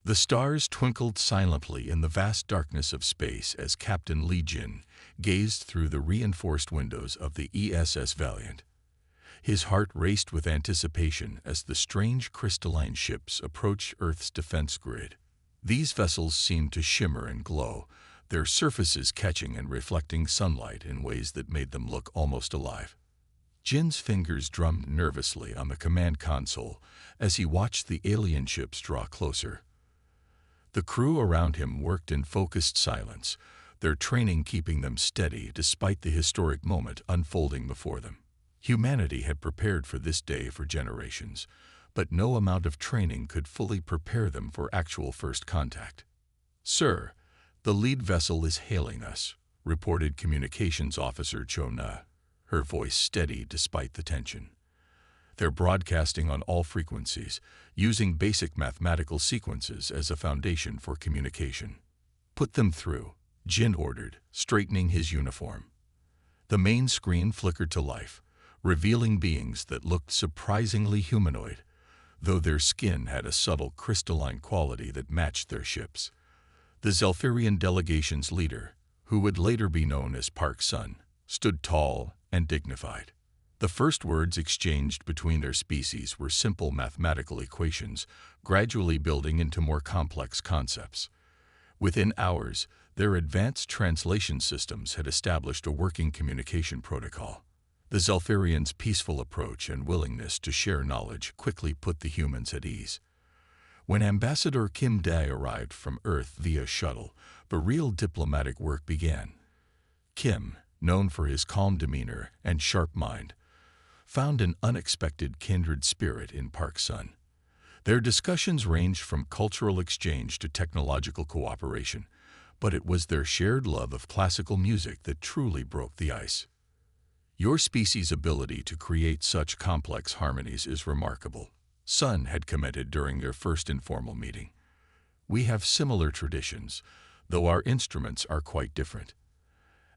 The stars twinkled silently in the vast darkness of space as Captain Li Jin gazed through the reinforced windows of the ESS Valiant. His heart raced with anticipation as the strange crystalline ships approached Earth's defense grid. These vessels seemed to shimmer and glow, their surfaces catching and reflecting sunlight in ways that made them look almost alive. Jin's fingers drummed nervously on the command console as he watched the alien ships draw closer. The crew around him worked in focused silence, their training keeping them steady despite the historic moment unfolding before them. Humanity had prepared for this day for generations, but no amount of training could fully prepare them for actual first contact. "Sir, the lead vessel is hailing us," reported Communications Officer Cho Na, her voice steady despite the tension. "They're broadcasting on all frequencies, using basic mathematical sequences as a foundation for communication." "Put them through," Jin ordered, straightening his uniform. The main screen flickered to life, revealing beings that looked surprisingly humanoid, though their skin had a subtle crystalline quality that matched their ships. The Zelfirian delegation's leader, who would later be known as Park Sun, stood tall and dignified. The first words exchanged between their species were simple mathematical equations, gradually building into more complex concepts. Within hours, their advanced translation systems had established a working communication protocol. The Zelfirians' peaceful approach and willingness to share knowledge quickly put the humans at ease. When Ambassador Kim Dae arrived from Earth via shuttle, the real diplomatic work began. Kim, known for his calm demeanor and sharp mind, found an unexpected kindred spirit in Park Sun. Their discussions ranged from cultural exchange to technological cooperation, but it was their shared love of classical music that truly broke the ice. "Your species' ability to create such complex harmonies is remarkable," Sun had commented during their first informal meeting. "We have similar traditions, though our instruments are quite different."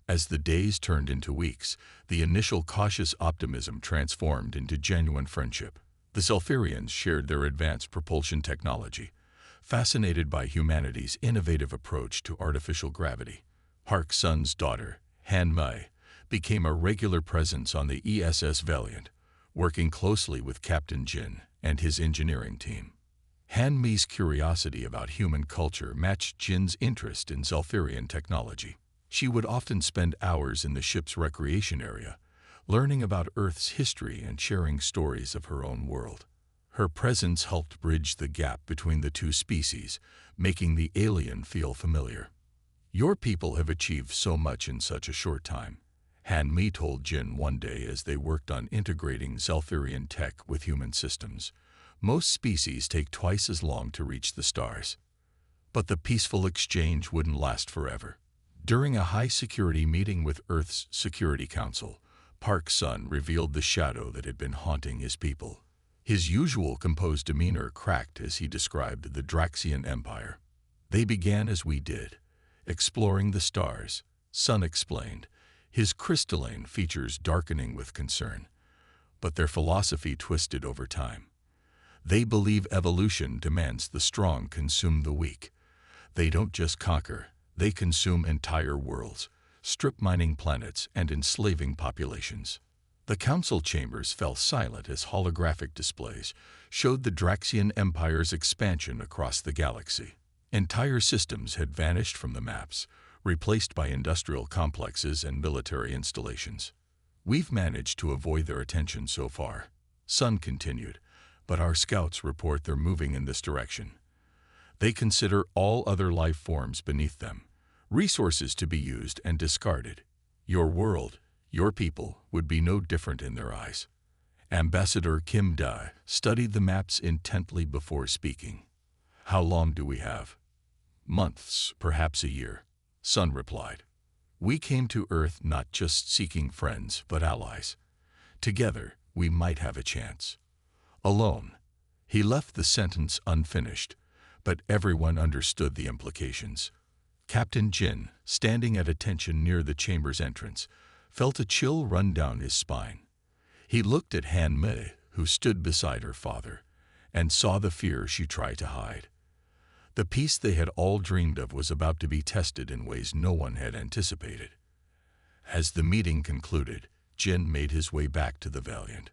As the days turned into weeks, the initial cautious optimism transformed into genuine friendship. The Zelfirians shared their advanced propulsion technology, fascinated by humanity's innovative approach to artificial gravity. Park Sun's daughter, Han Mei, became a regular presence on the ESS Valiant, working closely with Captain Jin and his engineering team. Han Mei's curiosity about human culture matched Jin's interest in Zelfirian technology. She would often spend hours in the ship's recreation area, learning about Earth's history and sharing stories of her own world. Her presence helped bridge the gap between the two species, making the alien feel familiar. "Your people have achieved so much in such a short time," Han Mei told Jin one day as they worked on integrating Zelfirian tech with human systems. "Most species take twice as long to reach the stars." But the peaceful exchange wouldn't last forever. During a high-security meeting with Earth's Security Council, Park Sun revealed the shadow that had been haunting his people. His usual composed demeanor cracked as he described the Draxian Empire. "They began as we did, exploring the stars," Sun explained, his crystalline features darkening with concern. "But their philosophy twisted over time. They believe evolution demands the strong consume the weak. They don't just conquer, they consume entire worlds, strip mining planets and enslaving populations." The council chambers fell silent as holographic displays showed the Draxian Empire's expansion across the galaxy. Entire systems had vanished from the maps, replaced by industrial complexes and military installations. "We've managed to avoid their attention so far," Sun continued, "but our scouts report they're moving in this direction. They consider all other life forms beneath them, resources to be used and discarded. Your world, your people, would be no different in their eyes." Ambassador Kim Dae studied the maps intently before speaking. "How long do we have?" "Months, perhaps a year," Sun replied. "We came to Earth not just seeking friends, but allies. Together, we might have a chance. Alone." He left the sentence unfinished, but everyone understood the implications. Captain Jin, standing at attention near the chamber's entrance, felt a chill run down his spine. He looked at Han Mei, who stood beside her father, and saw the fear she tried to hide. The peace they had all dreamed of was about to be tested in ways no one had anticipated. As the meeting concluded, Jin made his way back to the Valiant.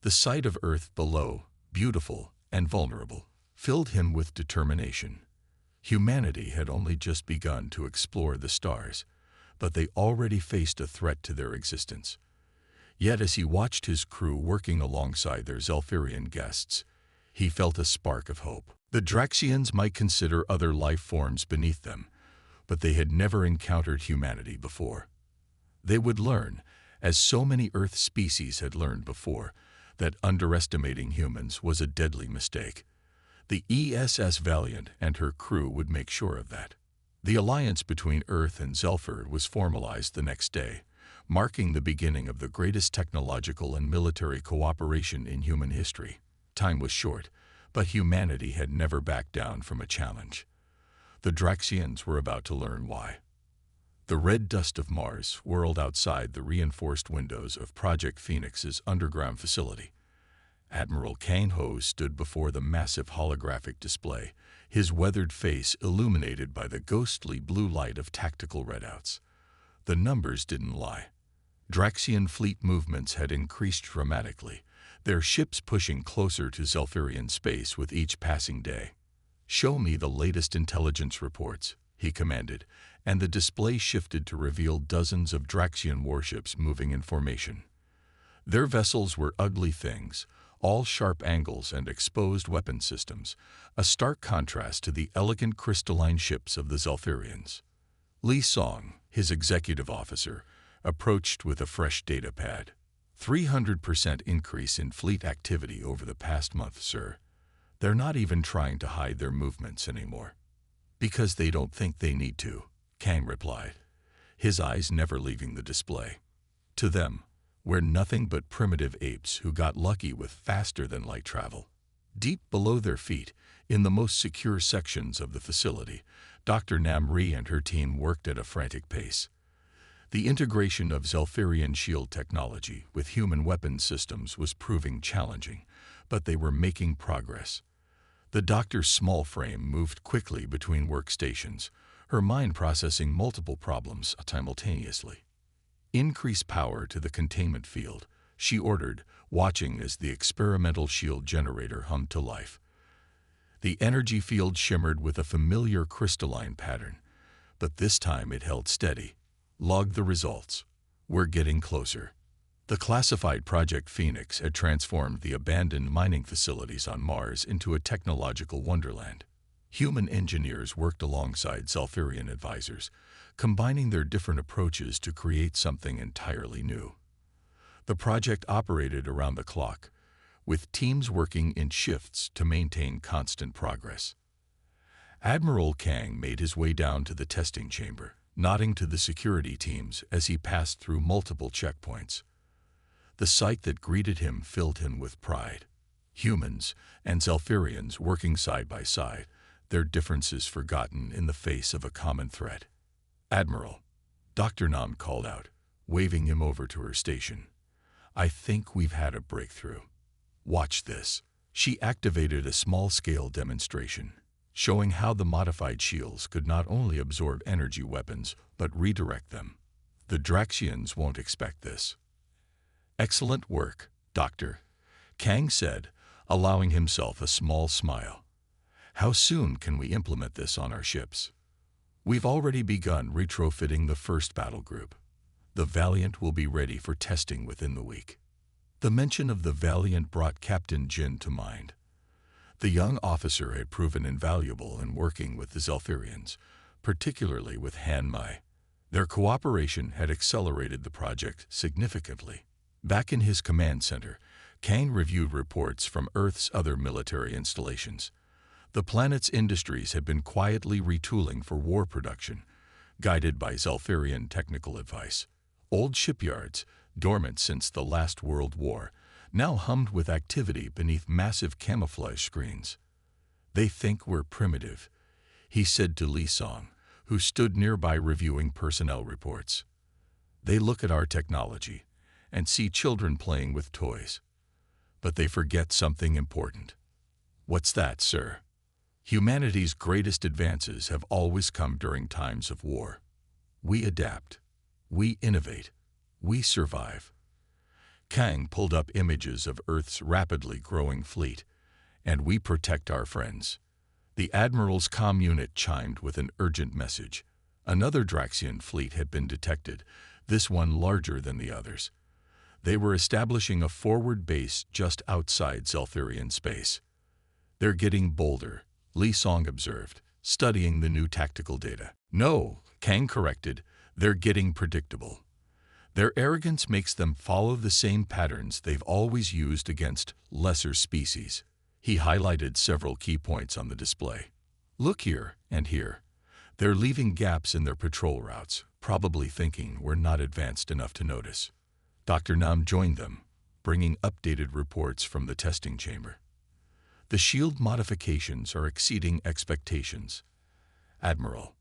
The sight of Earth below, beautiful and vulnerable, filled him with determination. Humanity had only just begun to explore the stars, but they already faced a threat to their existence. Yet as he watched his crew working alongside their Zelfirian guests, he felt a spark of hope. The Draxians might consider other life forms beneath them, but they had never encountered humanity before. They would learn, as so many Earth species had learned before, that underestimating humans was a deadly mistake. The ESS Valiant and her crew would make sure of that. The alliance between Earth and Zelfir was formalized the next day, marking the beginning of the greatest technological and military cooperation in human history. Time was short, but humanity had never backed down from a challenge. The Draxians were about to learn why. The red dust of Mars whirled outside the reinforced windows of Project Phoenix's underground facility. Admiral Kang Ho stood before the massive holographic display, his weathered face illuminated by the ghostly blue light of tactical readouts. The numbers didn't lie. Draxian fleet movements had increased dramatically, their ships pushing closer to Zelfirian space with each passing day. "Show me the latest intelligence reports," he commanded, and the display shifted to reveal dozens of Draxian warships moving in formation. Their vessels were ugly things, all sharp angles and exposed weapon systems, a stark contrast to the elegant crystalline ships of the Zelfirians. Li Song, his executive officer, approached with a fresh data pad. 300% increase in fleet activity over the past month, sir. They're not even trying to hide their movements anymore. Because they don't think they need to, Kang replied, his eyes never leaving the display. To them, we're nothing but primitive apes who got lucky with faster-than-light travel. Deep below their feet, in the most secure sections of the facility, Dr. Namri and her team worked at a frantic pace. The integration of Zelfirian shield technology with human weapons systems was proving challenging, but they were making progress. The doctor's small frame moved quickly between workstations, her mind processing multiple problems simultaneously. "Increase power to the containment field," she ordered, watching as the experimental shield generator hummed to life. The energy field shimmered with a familiar crystalline pattern, but this time it held steady. "Log the results. We're getting closer." The classified Project Phoenix had transformed the abandoned mining facilities on Mars into a technological wonderland. Human engineers worked alongside Zelfirian advisors, combining their different approaches to create something entirely new. The project operated around the clock, with teams working in shifts to maintain constant progress. Admiral Kang made his way down to the testing chamber, nodding to the security teams as he passed through multiple checkpoints. The sight that greeted him filled him with pride. Humans and Zelfirians working side by side, their differences forgotten in the face of a common threat. "Admiral," Dr. Nam called out, waving him over to her station. "I think we've had a breakthrough. Watch this." She activated a small-scale demonstration, showing how the modified shields could not only absorb energy weapons, but redirect them. "The Draxians won't expect this." "Excellent work, Doctor," Kang said, allowing himself a small smile. "How soon can we implement this on our ships?" "We've already begun retrofitting the first battle group. The Valiant will be ready for testing within the week." The mention of the Valiant brought Captain Jin to mind. The young officer had proven invaluable in working with the Zelfirians, particularly with Han Mai. Their cooperation had accelerated the project significantly. Back in his command center, Kang reviewed reports from Earth's other military installations. The planet's industries had been quietly retooling for war production, guided by Zelfirian technical advice. Old shipyards, dormant since the last World War, now hummed with activity beneath massive camouflage screens. "They think we're primitive," he said to Li Song, who stood nearby reviewing personnel reports. "They look at our technology and see children playing with toys. But they forget something important." "What's that, sir?" Humanity's greatest advances have always come during times of war. We adapt. We innovate. We survive. Kang pulled up images of Earth's rapidly growing fleet, and we protect our friends. The Admiral's comm unit chimed with an urgent message. Another Draxian fleet had been detected, this one larger than the others. They were establishing a forward base just outside Zelthirian space. They're getting bolder, Li Song observed, studying the new tactical data. No, Kang corrected, they're getting predictable. Their arrogance makes them follow the same patterns they've always used against lesser species. He highlighted several key points on the display. Look here and here. They're leaving gaps in their patrol routes, probably thinking we're not advanced enough to notice. Dr. Nam joined them, bringing updated reports from the testing chamber. The shield modifications are exceeding expectations. Admiral,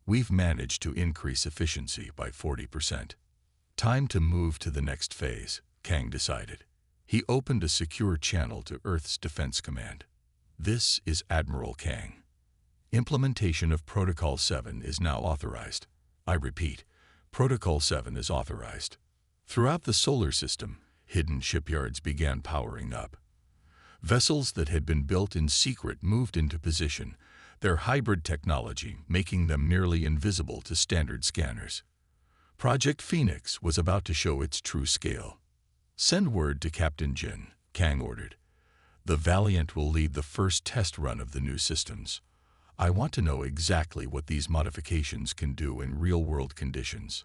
we've managed to increase efficiency by 40%. Time to move to the next phase, Kang decided. He opened a secure channel to Earth's Defense Command. This is Admiral Kang. Implementation of Protocol 7 is now authorized. I repeat, Protocol 7 is authorized. Throughout the solar system, hidden shipyards began powering up. Vessels that had been built in secret moved into position, their hybrid technology making them nearly invisible to standard scanners. Project Phoenix was about to show its true scale. Send word to Captain Jin, Kang ordered. The Valiant will lead the first test run of the new systems. I want to know exactly what these modifications can do in real-world conditions.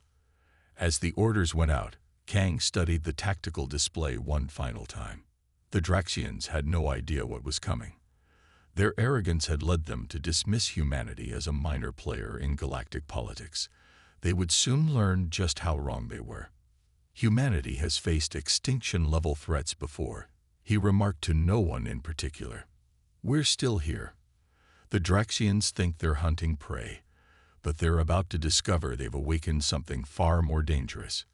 As the orders went out, Kang studied the tactical display one final time. The Draxians had no idea what was coming. Their arrogance had led them to dismiss humanity as a minor player in galactic politics. They would soon learn just how wrong they were. Humanity has faced extinction-level threats before, he remarked to no one in particular. We're still here. The Draxians think they're hunting prey, but they're about to discover they've awakened something far more dangerous.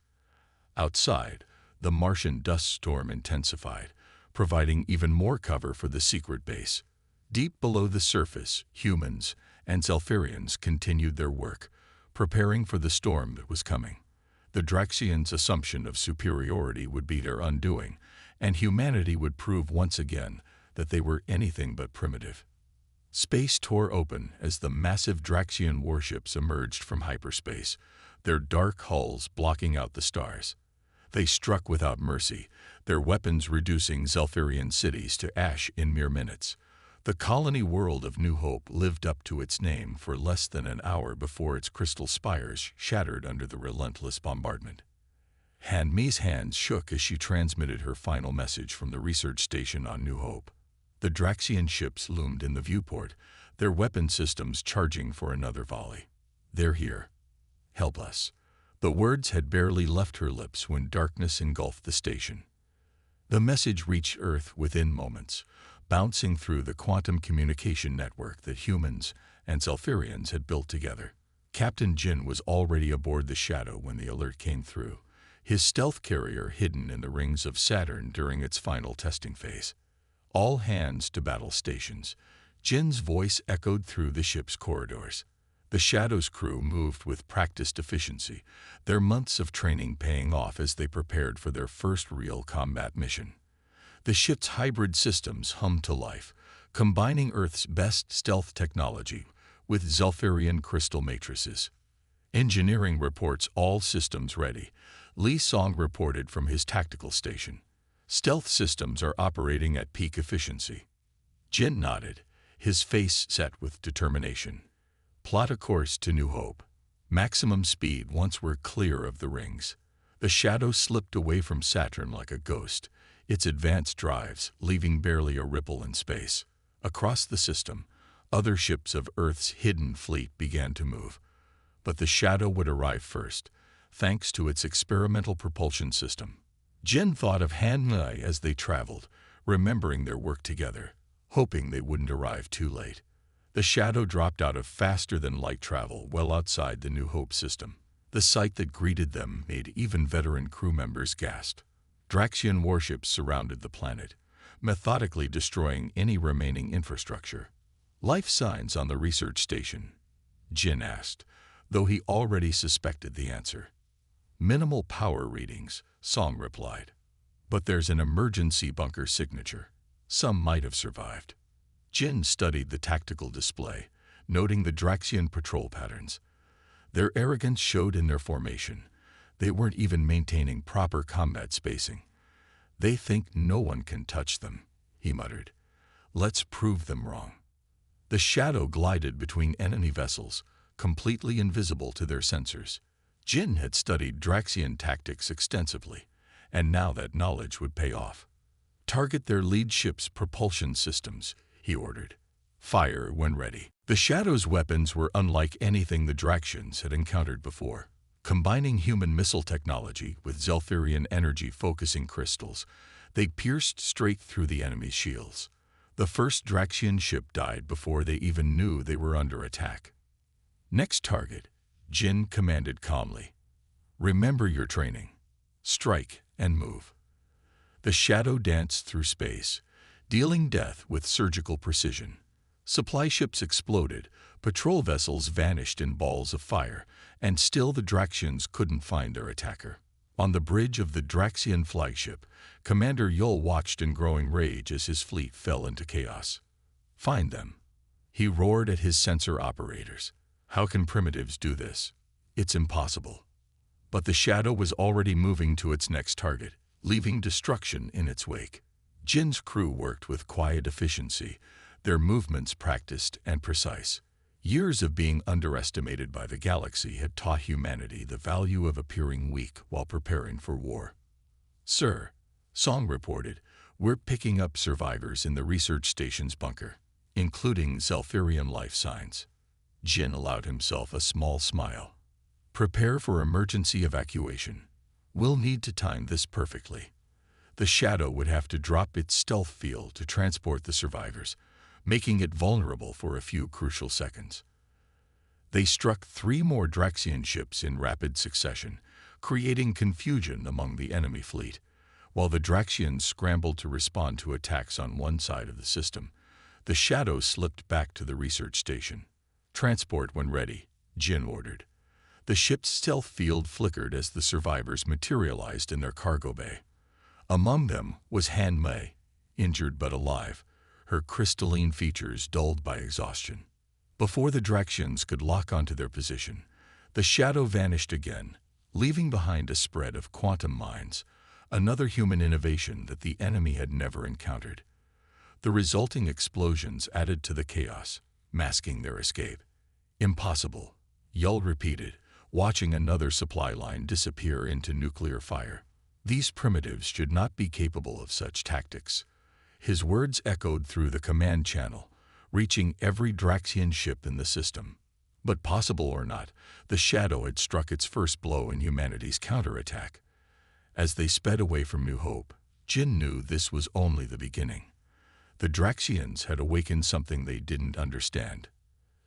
Outside, the Martian dust storm intensified, providing even more cover for the secret base. Deep below the surface, humans and Zelthirians continued their work, preparing for the storm that was coming. The Draxians' assumption of superiority would be their undoing, and humanity would prove once again that they were anything but primitive. Space tore open as the massive Draxian warships emerged from hyperspace, their dark hulls blocking out the stars. They struck without mercy, their weapons reducing Zelthirian cities to ash in mere minutes. The colony world of New Hope lived up to its name for less than an hour before its crystal spires shattered under the relentless bombardment. Han Mi's hands shook as she transmitted her final message from the research station on New Hope. The Draxian ships loomed in the viewport, their weapon systems charging for another volley. They're here. Help us. The words had barely left her lips when darkness engulfed the station. The message reached Earth within moments, bouncing through the quantum communication network that humans and Zelthirians had built together. Captain Jin was already aboard the Shadow when the alert came through, his stealth carrier hidden in the rings of Saturn during its final testing phase. All hands to battle stations. Jin's voice echoed through the ship's corridors. The Shadow's crew moved with practiced efficiency, their months of training paying off as they prepared for their first real combat mission. The ship's hybrid systems hummed to life, combining Earth's best stealth technology with Zelthirian crystal matrices. Engineering reports all systems ready, Li Song reported from his tactical station. Stealth systems are operating at peak efficiency. Jin nodded, his face set with determination. Plot a course to New Hope. Maximum speed once we're clear of the rings. The Shadow slipped away from Saturn like a ghost, its advanced drives leaving barely a ripple in space. Across the system, other ships of Earth's hidden fleet began to move. But the Shadow would arrive first, thanks to its experimental propulsion system. Jin thought of Han Mi as they traveled, remembering their work together, hoping they wouldn't arrive too late. The Shadow dropped out of faster-than-light travel well outside the New Hope system. The sight that greeted them made even veteran crew members gasp. Draxian warships surrounded the planet, methodically destroying any remaining infrastructure. Life signs on the research station? Jin asked, though he already suspected the answer. Minimal power readings, Song replied. But there's an emergency bunker signature. Some might have survived. Jin studied the tactical display, noting the Draxian patrol patterns. Their arrogance showed in their formation. They weren't even maintaining proper combat spacing. They think no one can touch them, he muttered. Let's prove them wrong. The shadow glided between enemy vessels, completely invisible to their sensors. Jin had studied Draxian tactics extensively, and now that knowledge would pay off. Target their lead ship's propulsion systems, he ordered. Fire when ready. The Shadow's weapons were unlike anything the Draxians had encountered before. Combining human missile technology with Zelfirian energy-focusing crystals, they pierced straight through the enemy's shields. The first Draxian ship died before they even knew they were under attack. Next target, Jin commanded calmly. Remember your training. Strike and move. The shadow danced through space, dealing death with surgical precision. Supply ships exploded, patrol vessels vanished in balls of fire, and still the Draxians couldn't find their attacker. On the bridge of the Draxian flagship, Commander Yul watched in growing rage as his fleet fell into chaos. Find them. He roared at his sensor operators. How can primitives do this? It's impossible. But the shadow was already moving to its next target, leaving destruction in its wake. Jin's crew worked with quiet efficiency, their movements practiced and precise. Years of being underestimated by the galaxy had taught humanity the value of appearing weak while preparing for war. Sir, Song reported, we're picking up survivors in the research station's bunker, including Zelfirian life signs. Jin allowed himself a small smile. Prepare for emergency evacuation. We'll need to time this perfectly. The shadow would have to drop its stealth field to transport the survivors, making it vulnerable for a few crucial seconds. They struck 3 more Draxian ships in rapid succession, creating confusion among the enemy fleet. While the Draxians scrambled to respond to attacks on one side of the system, the shadow slipped back to the research station. Transport when ready, Jin ordered. The ship's stealth field flickered as the survivors materialized in their cargo bay. Among them was Han Mei, injured but alive, her crystalline features dulled by exhaustion. Before the Draxians could lock onto their position, the shadow vanished again, leaving behind a spread of quantum mines, another human innovation that the enemy had never encountered. The resulting explosions added to the chaos, masking their escape. Impossible, Yul repeated, watching another supply line disappear into nuclear fire. These primitives should not be capable of such tactics. His words echoed through the command channel, reaching every Draxian ship in the system. But possible or not, the shadow had struck its first blow in humanity's counterattack. As they sped away from New Hope, Jin knew this was only the beginning. The Draxians had awakened something they didn't understand: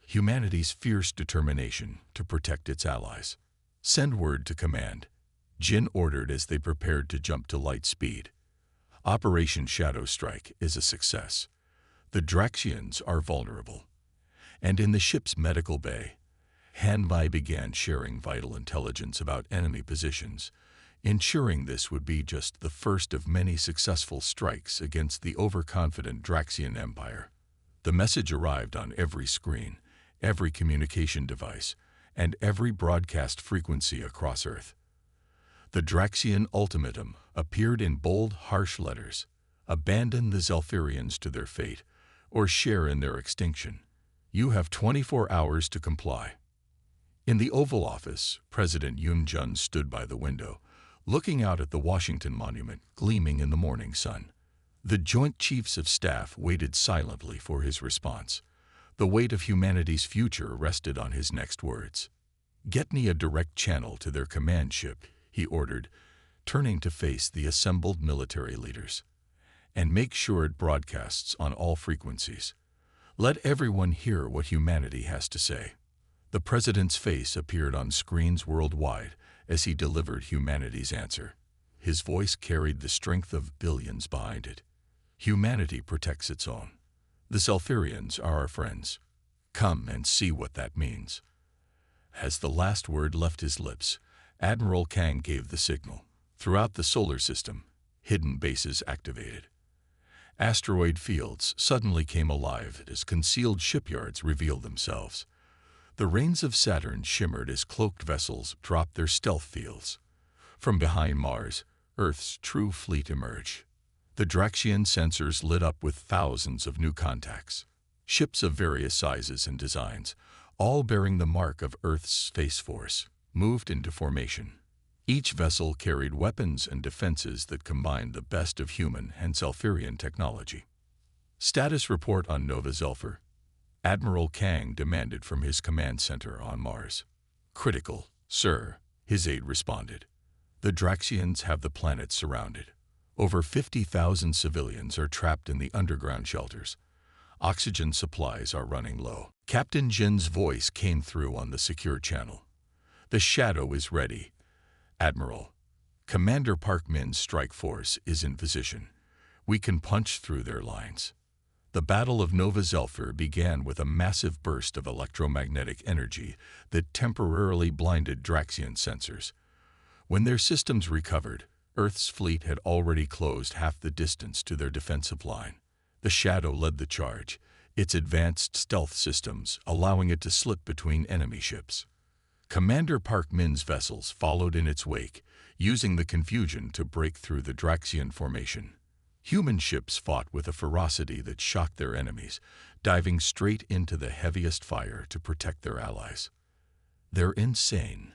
humanity's fierce determination to protect its allies. Send word to command, Jin ordered as they prepared to jump to light speed. Operation Shadow Strike is a success. The Draxians are vulnerable. And in the ship's medical bay, Han Mei began sharing vital intelligence about enemy positions, ensuring this would be just the first of many successful strikes against the overconfident Draxian Empire. The message arrived on every screen, every communication device, and every broadcast frequency across Earth. The Draxian ultimatum appeared in bold, harsh letters: abandon the Zelfirians to their fate, or share in their extinction. You have 24 hours to comply. In the Oval Office, President Yoon Jun stood by the window, looking out at the Washington Monument gleaming in the morning sun. The Joint Chiefs of Staff waited silently for his response. The weight of humanity's future rested on his next words. Get me a direct channel to their command ship, he ordered, turning to face the assembled military leaders. And make sure it broadcasts on all frequencies. Let everyone hear what humanity has to say. The president's face appeared on screens worldwide as he delivered humanity's answer. His voice carried the strength of billions behind it. Humanity protects its own. The Zelfirians are our friends. Come and see what that means." As the last word left his lips, Admiral Kang gave the signal. Throughout the solar system, hidden bases activated. Asteroid fields suddenly came alive as concealed shipyards revealed themselves. The rains of Saturn shimmered as cloaked vessels dropped their stealth fields. From behind Mars, Earth's true fleet emerged. The Draxian sensors lit up with thousands of new contacts. Ships of various sizes and designs, all bearing the mark of Earth's Space Force, moved into formation. Each vessel carried weapons and defenses that combined the best of human and Zelfirian technology. "Status report on Nova Zelfir," Admiral Kang demanded from his command center on Mars. "Critical, sir," his aide responded. "The Draxians have the planet surrounded. Over 50,000 civilians are trapped in the underground shelters. Oxygen supplies are running low." Captain Jin's voice came through on the secure channel. "The Shadow is ready, Admiral. Commander Park Min's strike force is in position. We can punch through their lines." The Battle of Nova Zelfir began with a massive burst of electromagnetic energy that temporarily blinded Draxian sensors. When their systems recovered, Earth's fleet had already closed half the distance to their defensive line. The Shadow led the charge, its advanced stealth systems allowing it to slip between enemy ships. Commander Park Min's vessels followed in its wake, using the confusion to break through the Draxian formation. Human ships fought with a ferocity that shocked their enemies, diving straight into the heaviest fire to protect their allies. "They're insane,"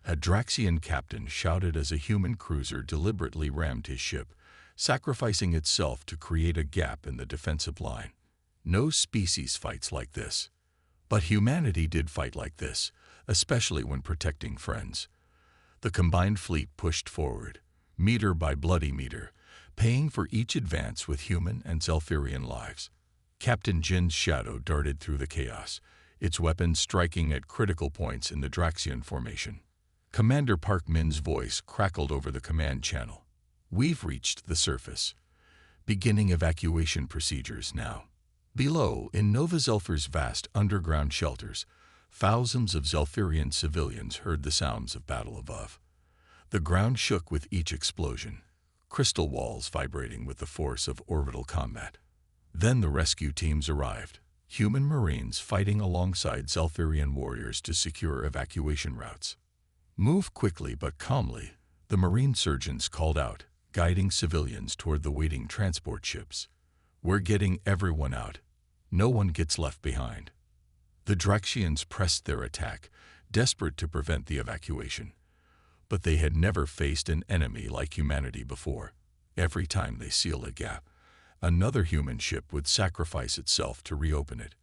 a Draxian captain shouted as a human cruiser deliberately rammed his ship, sacrificing itself to create a gap in the defensive line. "No species fights like this. But humanity did fight like this, especially when protecting friends." The combined fleet pushed forward, meter by bloody meter, paying for each advance with human and Zelfirian lives. Captain Jin's shadow darted through the chaos, its weapons striking at critical points in the Draxian formation. Commander Park Min's voice crackled over the command channel. "We've reached the surface. Beginning evacuation procedures now." Below, in Nova Zelfir's vast underground shelters, thousands of Zelfirian civilians heard the sounds of battle above. The ground shook with each explosion, crystal walls vibrating with the force of orbital combat. Then the rescue teams arrived, human Marines fighting alongside Zelfirian warriors to secure evacuation routes. "Move quickly but calmly," the Marine surgeons called out, guiding civilians toward the waiting transport ships. "We're getting everyone out. No one gets left behind." The Draxians pressed their attack, desperate to prevent the evacuation. But they had never faced an enemy like humanity before. Every time they sealed a gap, another human ship would sacrifice itself to reopen it.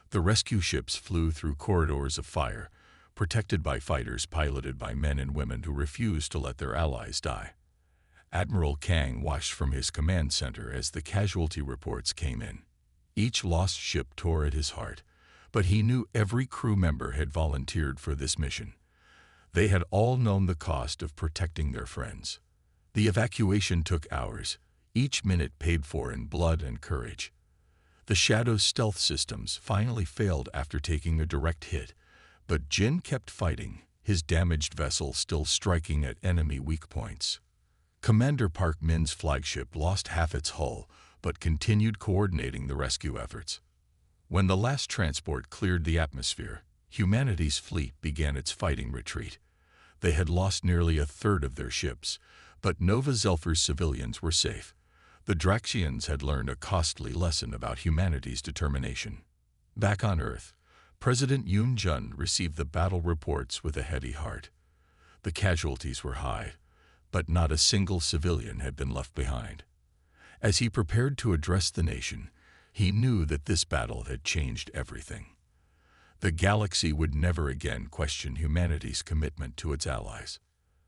The rescue ships flew through corridors of fire, protected by fighters piloted by men and women who refused to let their allies die. Admiral Kang watched from his command center as the casualty reports came in. Each lost ship tore at his heart, but he knew every crew member had volunteered for this mission. They had all known the cost of protecting their friends. The evacuation took hours, each minute paid for in blood and courage. The Shadow's stealth systems finally failed after taking a direct hit, but Jin kept fighting, his damaged vessel still striking at enemy weak points. Commander Park Min's flagship lost half its hull, but continued coordinating the rescue efforts. When the last transport cleared the atmosphere, humanity's fleet began its fighting retreat. They had lost nearly a third of their ships, but Nova Zelfir's civilians were safe. The Draxians had learned a costly lesson about humanity's determination. Back on Earth, President Yoon Jun received the battle reports with a heavy heart. The casualties were high, but not a single civilian had been left behind. As he prepared to address the nation, he knew that this battle had changed everything. The galaxy would never again question humanity's commitment to its allies.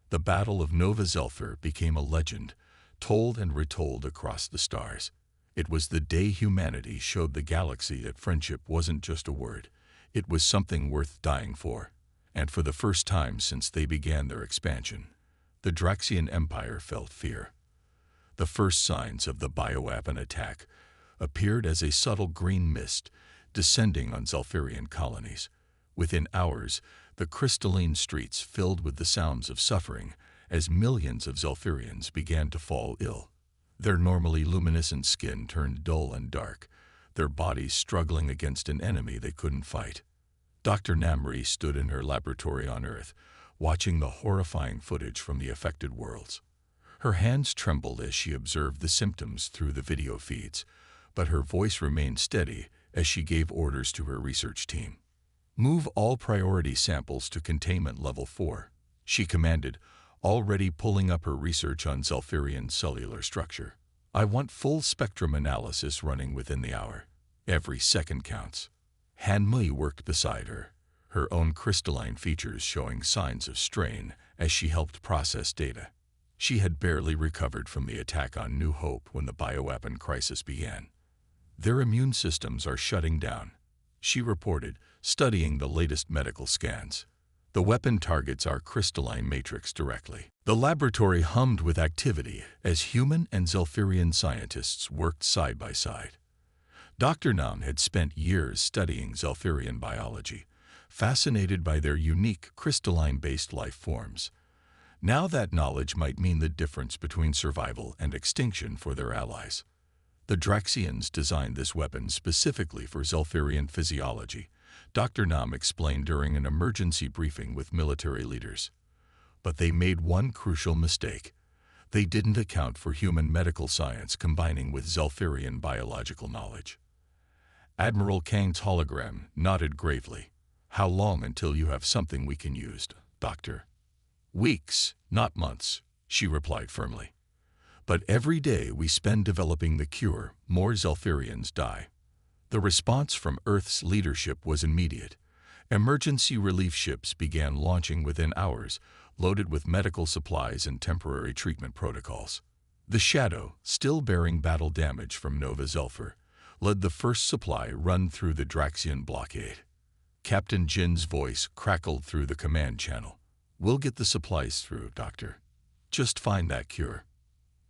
The Battle of Nova Zelfir became a legend, told and retold across the stars. It was the day humanity showed the galaxy that friendship wasn't just a word, it was something worth dying for. And for the first time since they began their expansion, the Draxian Empire felt fear. The first signs of the bioweapon attack, appeared as a subtle green mist descending on Zalfirian colonies. Within hours, the crystalline streets filled with the sounds of suffering as millions of Zalfirians began to fall ill. Their normally luminescent skin turned dull and dark, their bodies struggling against an enemy they couldn't fight. Dr. Namri stood in her laboratory on Earth, watching the horrifying footage from the affected worlds. Her hands trembled as she observed the symptoms through the video feeds, but her voice remained steady as she gave orders to her research team. "Move all priority samples to containment level 4, she commanded, already pulling up her research on Zalfirian cellular structure. "I want full spectrum analysis running within the hour. Every second counts." Han Mei worked beside her, her own crystalline features showing signs of strain as she helped process data. She had barely recovered from the attack on New Hope when the bioweapon crisis began. "Their immune systems are shutting down," she reported, studying the latest medical scans. "The weapon targets our crystalline matrix directly." The laboratory hummed with activity as human and Zalfirian scientists worked side by side. Dr. Nam had spent years studying Zalfirian biology, fascinated by their unique crystalline-based life forms. Now that knowledge might mean the difference between survival and extinction for their allies. The Draxians designed this weapon specifically for Zalfirian physiology, Dr. Nam explained during an emergency briefing with military leaders. But they made one crucial mistake. They didn't account for human medical science combining with Zalfirian biological knowledge. Admiral Kang's hologram nodded gravely. "How long until you have something we can use, Doctor?" "Weeks, not months," she replied firmly. "But every day we spend developing the cure, more Zalfirians die." The response from Earth's leadership was immediate. Emergency relief ships began launching within hours, loaded with medical supplies and temporary treatment protocols. The Shadow, still bearing battle damage from Nova Zelphur, led the first supply run through the Draxian blockade. Captain Jin's voice crackled through the command channel. "We'll get the supplies through, Doctor. Just find that cure."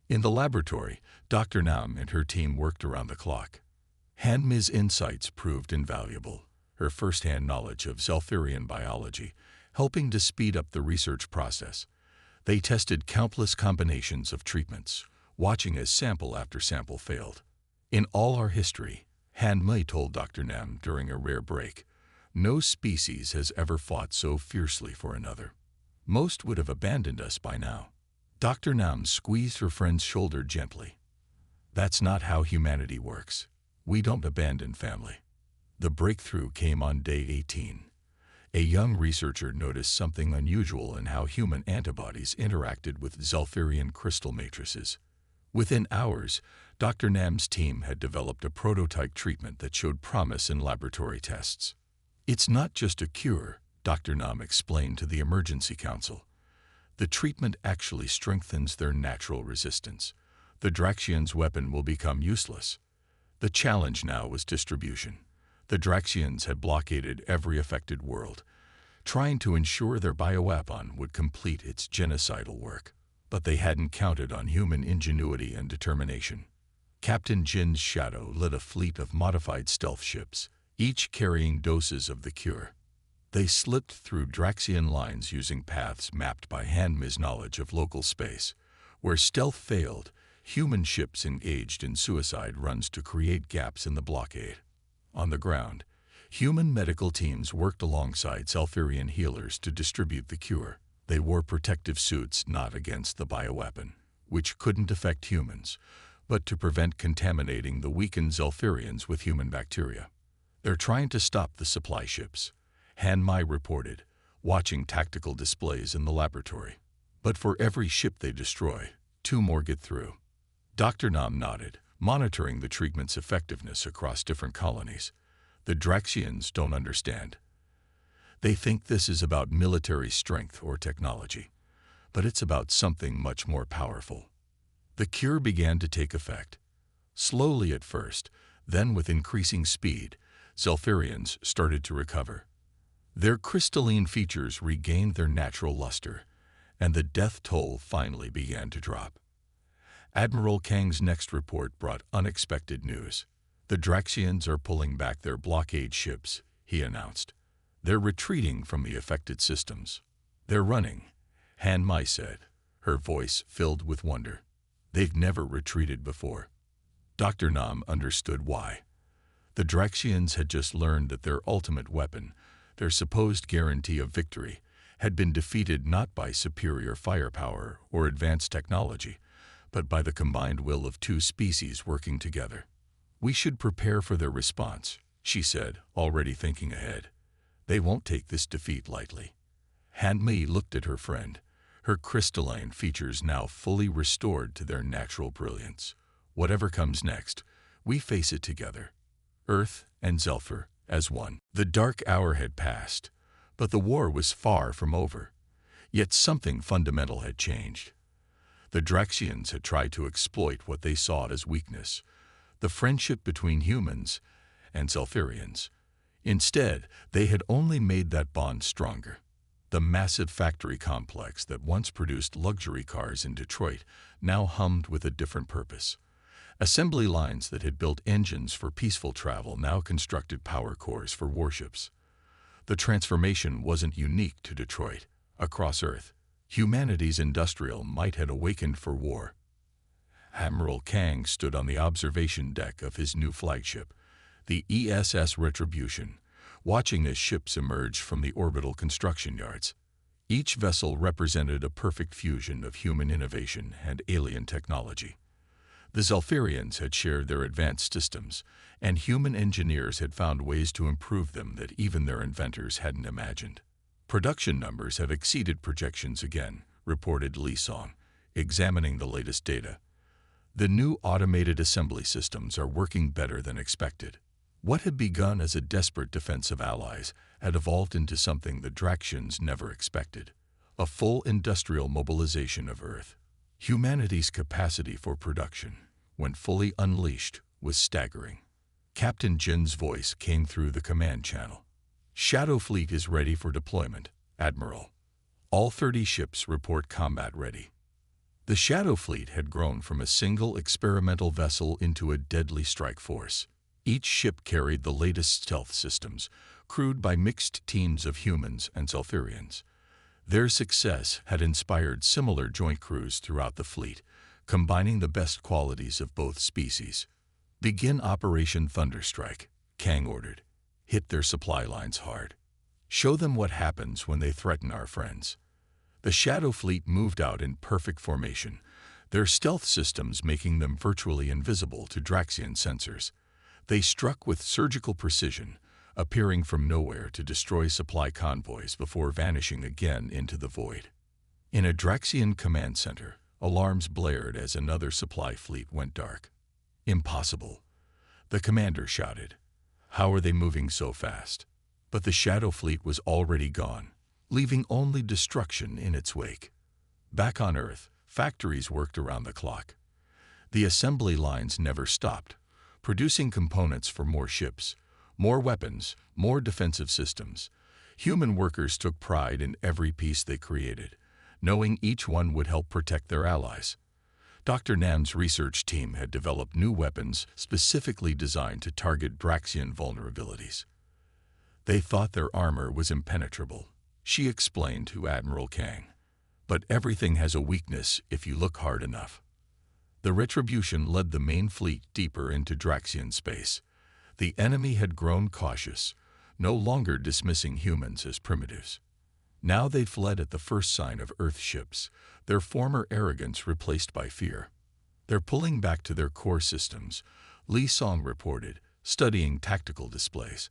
In the laboratory, Dr. Nam and her team worked around the clock. Han Mei's insights proved invaluable, her first-hand knowledge of Zalfirian biology, helping to speed up the research process. They tested countless combinations of treatments, watching as sample after sample failed. "In all our history," Han Mei told Dr. Nam during a rare break, "no species has ever fought so fiercely for another. Most would have abandoned us by now." Dr. Nam squeezed her friend's shoulder gently. "That's not how humanity works. We don't abandon family." The breakthrough came on day 18. A young researcher noticed something unusual in how human antibodies interacted with Zalfirian crystal matrices. Within hours, Dr. Nam's team had developed a prototype treatment that showed promise in laboratory tests. "It's not just a cure," Dr. Nam explained to the Emergency Council. "The treatment actually strengthens their natural resistance. The Draxians' weapon will become useless." The challenge now was distribution. The Draxians had blockaded every affected world, trying to ensure their bioweapon would complete its genocidal work. But they hadn't counted on human ingenuity and determination. Captain Jin's Shadow led a fleet of modified stealth ships, each carrying doses of the cure. They slipped through Draxian lines using paths mapped by Han Mei's knowledge of local space. Where stealth failed, human ships engaged in suicide runs to create gaps in the blockade. On the ground, human medical teams worked alongside Zalfirian healers to distribute the cure. They wore protective suits not against the bioweapon, which couldn't affect humans, but to prevent contaminating the weakened Zalfirians with human bacteria. "They're trying to stop the supply ships," Han Mei reported, watching tactical displays in the laboratory. "But for every ship they destroy, 2 more get through." Dr. Nam nodded, monitoring the treatment's effectiveness across different colonies. "The Draxians don't understand. They think this is about military strength or technology, but it's about something much more powerful." The cure began to take effect. Slowly at first, then with increasing speed, Zalfirians started to recover. Their crystalline features regained their natural luster, and the death toll finally began to drop. Admiral Kang's next report brought unexpected news. "The Draxians are pulling back their blockade ships," he announced. "They're retreating from the affected systems." "They're running," Han Mai said, her voice filled with wonder. "They've never retreated before." Dr. Nam understood why. The Draxians had just learned that their ultimate weapon, their supposed guarantee of victory, had been defeated not by superior firepower or advanced technology, but by the combined will of two species working together. "We should prepare for their response," she said, already thinking ahead. "They won't take this defeat lightly." Han Mei looked at her friend, her crystalline features now fully restored to their natural brilliance. "Whatever comes next, we face it together. Earth and Zelfur as one." The dark hour had passed, but the war was far from over. Yet something fundamental had changed. The Draxians had tried to exploit what they saw as weakness, the friendship between humans and Zelfurians. Instead, they had only made that bond stronger. The massive factory complex that once produced luxury cars in Detroit now hummed with a different purpose. Assembly lines that had built engines for peaceful travel now constructed power cores for warships. The transformation wasn't unique to Detroit. Across Earth, humanity's industrial might had awakened for war. Admiral Kang stood on the observation deck of his new flagship, the ESS Retribution, watching as ships emerged from the orbital construction yards. Each vessel represented a perfect fusion of human innovation and alien technology. The Zelfurians had shared their advanced systems, and human engineers had found ways to improve them that even their inventors hadn't imagined. "Production numbers have exceeded projections again," reported Li Song, examining the latest data. "The new automated assembly systems are working better than expected." What had begun as a desperate defense of allies had evolved into something the Draxians never expected: a full industrial mobilization of Earth. Humanity's capacity for production, when fully unleashed, was staggering. Captain Jin's voice came through the command channel. "Shadow Fleet is ready for deployment, Admiral. All 30 ships report combat ready." The Shadow Fleet had grown from a single experimental vessel into a deadly strike force. Each ship carried the latest stealth systems, crewed by mixed teams of humans and Zelfurians. Their success had inspired similar joint crews throughout the fleet, combining the best qualities of both species. "Begin Operation Thunderstrike," Kang ordered. "Hit their supply lines hard. Show them what happens when they threaten our friends." The Shadow Fleet moved out in perfect formation, their stealth systems making them virtually invisible to Draxian sensors. They struck with surgical precision, appearing from nowhere to destroy supply convoys before vanishing again into the void. In a Draxian command center, alarms blared as another supply fleet went dark. "Impossible," the commander shouted. "How are they moving so fast?" But the Shadow Fleet was already gone, leaving only destruction in its wake. Back on Earth, factories worked around the clock. The assembly lines never stopped, producing components for more ships, more weapons, more defensive systems. Human workers took pride in every piece they created, knowing each one would help protect their allies. Dr. Nam's research team had developed new weapons specifically designed to target Draxian vulnerabilities. They thought their armor was impenetrable, she explained to Admiral Kang. "But everything has a weakness if you look hard enough." The Retribution led the main fleet deeper into Draxian space. The enemy had grown cautious, no longer dismissing humans as primitives. Now they'd fled at the first sign of Earth ships, their former arrogance replaced by fear. "They're pulling back to their core systems," Li Song reported, studying tactical displays.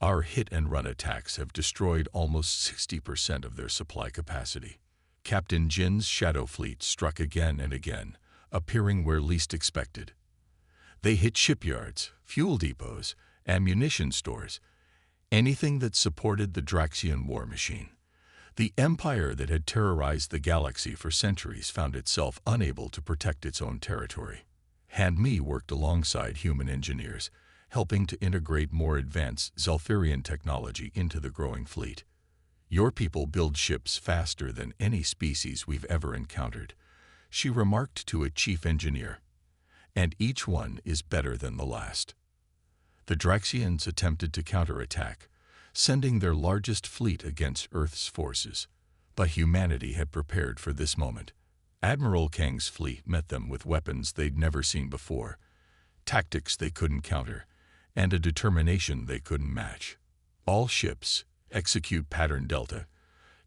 "Our hit-and-run attacks have destroyed almost 60% of their supply capacity." Captain Jin's Shadow Fleet struck again and again, appearing where least expected. They hit shipyards, fuel depots, ammunition stores, anything that supported the Draxian war machine. The empire that had terrorized the galaxy for centuries found itself unable to protect its own territory. Han Mi worked alongside human engineers, helping to integrate more advanced Zelfurian technology into the growing fleet. "Your people build ships faster than any species we've ever encountered," she remarked to a chief engineer. "And each one is better than the last." The Draxians attempted to counterattack, sending their largest fleet against Earth's forces. But humanity had prepared for this moment. Admiral Kang's fleet met them with weapons they'd never seen before, tactics they couldn't counter, and a determination they couldn't match. All ships, execute Pattern Delta,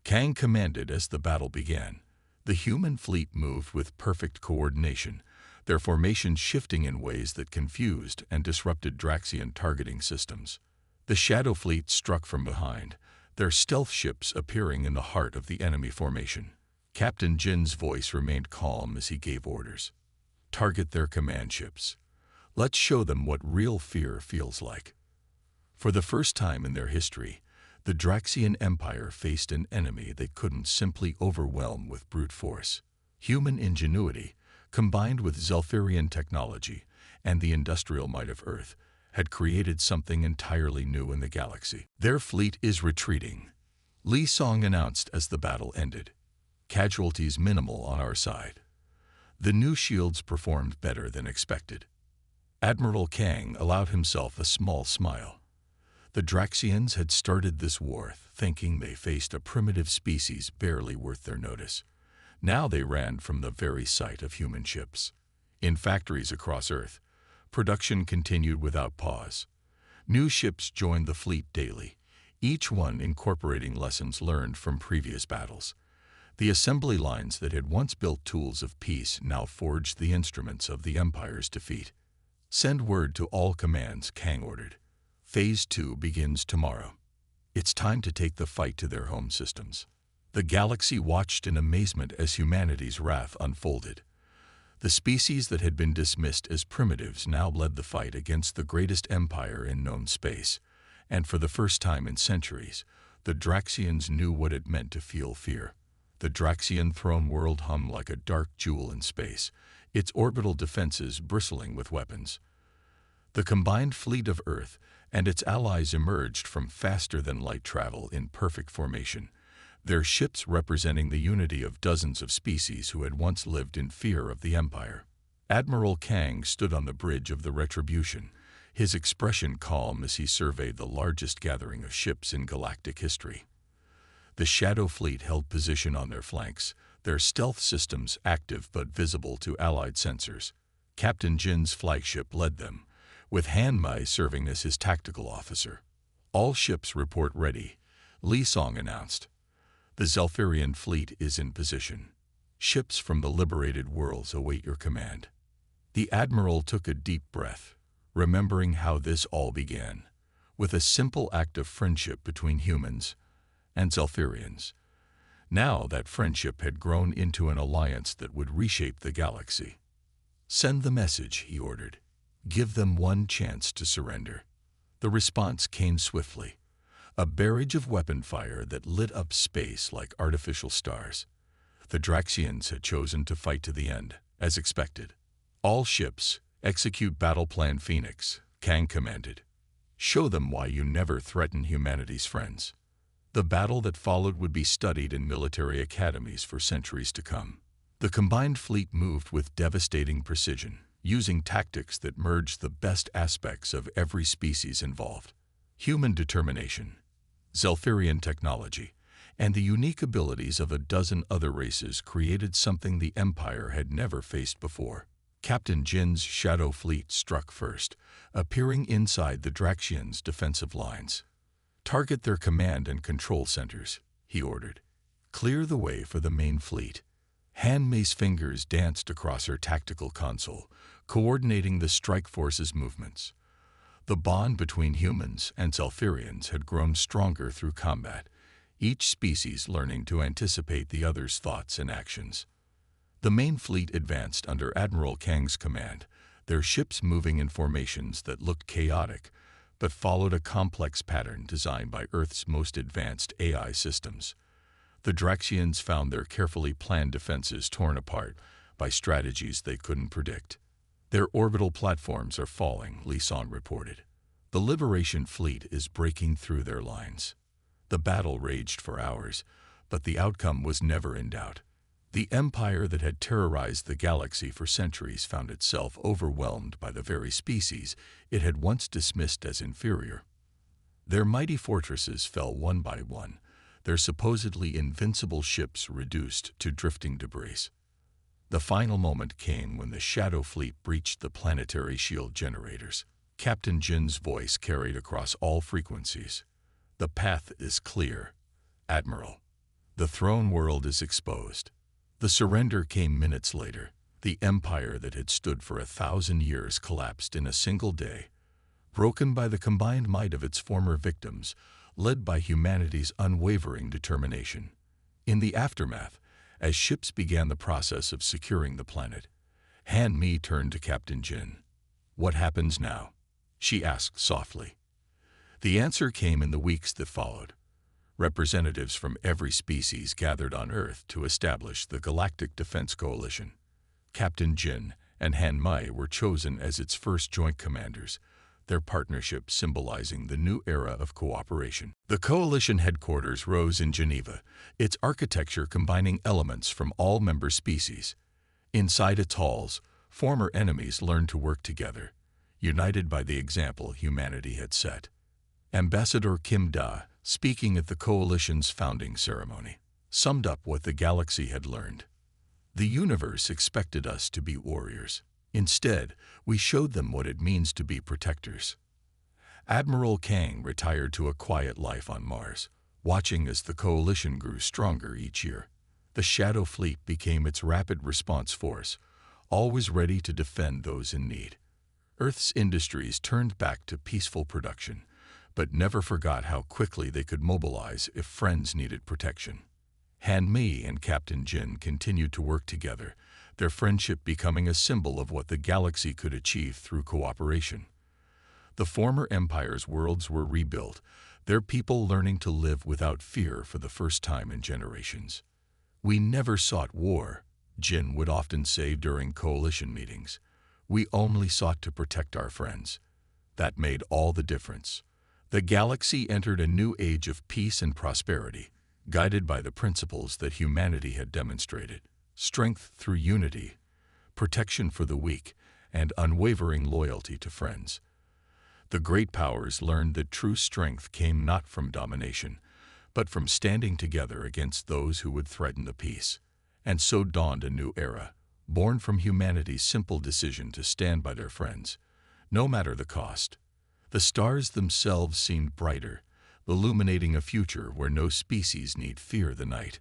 Kang commanded as the battle began. The human fleet moved with perfect coordination, their formations shifting in ways that confused and disrupted Draxian targeting systems. The Shadow Fleet struck from behind, their stealth ships appearing in the heart of the enemy formation. Captain Jin's voice remained calm as he gave orders. Target their command ships. Let's show them what real fear feels like. For the first time in their history, the Draxian Empire faced an enemy they couldn't simply overwhelm with brute force. Human ingenuity, combined with Zelfirian technology and the industrial might of Earth, had created something entirely new in the galaxy. Their fleet is retreating, Li Song announced as the battle ended. Casualties minimal on our side. The new shields performed better than expected. Admiral Kang allowed himself a small smile. The Draxians had started this war thinking they faced a primitive species barely worth their notice. Now they ran from the very sight of human ships. In factories across Earth, production continued without pause. New ships joined the fleet daily, each one incorporating lessons learned from previous battles. The assembly lines that had once built tools of peace now forged the instruments of the Empire's defeat. Send word to all commands, Kang ordered. Phase 2 begins tomorrow. It's time to take the fight to their home systems. The galaxy watched in amazement as humanity's wrath unfolded. The species that had been dismissed as primitives now led the fight against the greatest empire in known space, and for the first time in centuries, the Draxians knew what it meant to feel fear. The Draxian throne world hummed like a dark jewel in space, its orbital defenses bristling with weapons. The combined fleet of Earth and its allies emerged from faster-than-light travel in perfect formation, their ships representing the unity of dozens of species who had once lived in fear of the Empire. Admiral Kang stood on the bridge of the Retribution, his expression calm as he surveyed the largest gathering of ships in galactic history. The Shadow Fleet held position on their flanks, their stealth systems active but visible to Allied sensors. Captain Jin's flagship led them, with Han Mai serving as his tactical officer. All ships report ready, Li Song announced. The Zelfirian fleet is in position. Ships from the liberated worlds await your command. The Admiral took a deep breath, remembering how this all began, with a simple act of friendship between humans and Zelfirians. Now that friendship had grown into an alliance that would reshape the galaxy. Send the message, he ordered. Give them one chance to surrender. The response came swiftly, a barrage of weapon fire that lit up space like artificial stars. The Draxians had chosen to fight to the end, as expected. All ships, execute Battle Plan Phoenix, Kang commanded. Show them why you never threaten humanity's friends. The battle that followed would be studied in military academies for centuries to come. The combined fleet moved with devastating precision, using tactics that merged the best aspects of every species involved. Human determination, Zelfirian technology, and the unique abilities of a dozen other races created something the Empire had never faced before. Captain Jin's Shadow Fleet struck first, appearing inside the Draxians' defensive lines. Target their command and control centers, he ordered. Clear the way for the main fleet. Han Mei's fingers danced across her tactical console, coordinating the strike force's movements. The bond between humans and Zelfirians had grown stronger through combat, each species learning to anticipate the other's thoughts and actions. The main fleet advanced under Admiral Kang's command, their ships moving in formations that looked chaotic, but followed a complex pattern designed by Earth's most advanced AI systems. The Draxians found their carefully planned defenses torn apart by strategies they couldn't predict. Their orbital platforms are falling, Li Song reported. The Liberation Fleet is breaking through their lines. The battle raged for hours, but the outcome was never in doubt. The empire that had terrorized the galaxy for centuries found itself overwhelmed by the very species it had once dismissed as inferior. Their mighty fortresses fell one by one, their supposedly invincible ships reduced to drifting debris. The final moment came when the Shadow Fleet breached the planetary shield generators. Captain Jin's voice carried across all frequencies. "The path is clear, Admiral. The throne world is exposed." The surrender came minutes later. The empire that had stood for 1,000 years collapsed in a single day, broken by the combined might of its former victims, led by humanity's unwavering determination. In the aftermath, as ships began the process of securing the planet, Han Mi turned to Captain Jin. "What happens now?" she asked softly. The answer came in the weeks that followed. Representatives from every species gathered on Earth to establish the Galactic Defense Coalition. Captain Jin and Han Mi were chosen as its first joint commanders, their partnership symbolizing the new era of cooperation. The coalition headquarters rose in Geneva, its architecture combining elements from all member species. Inside its halls, former enemies learned to work together, united by the example humanity had set. Ambassador Kim Da, speaking at the coalition's founding ceremony, summed up what the galaxy had learned. "The universe expected us to be warriors. Instead, we showed them what it means to be protectors." Admiral Kang retired to a quiet life on Mars, watching as the coalition grew stronger each year. The Shadow Fleet became its rapid response force, always ready to defend those in need. Earth's industries turned back to peaceful production, but never forgot how quickly they could mobilize if friends needed protection. Han Mi and Captain Jin continued to work together, their friendship becoming a symbol of what the galaxy could achieve through cooperation. The former empire's worlds were rebuilt, their people learning to live without fear for the first time in generations. "We never sought war," Jin would often say during coalition meetings. "We only sought to protect our friends." That made all the difference. The galaxy entered a new age of peace and prosperity, guided by the principles that humanity had demonstrated: strength through unity, protection for the weak, and unwavering loyalty to friends. The great powers learned that true strength came not from domination, but from standing together against those who would threaten the peace. And so dawned a new era, born from humanity's simple decision to stand by their friends, no matter the cost. The stars themselves seemed brighter, illuminating a future where no species need fear the night.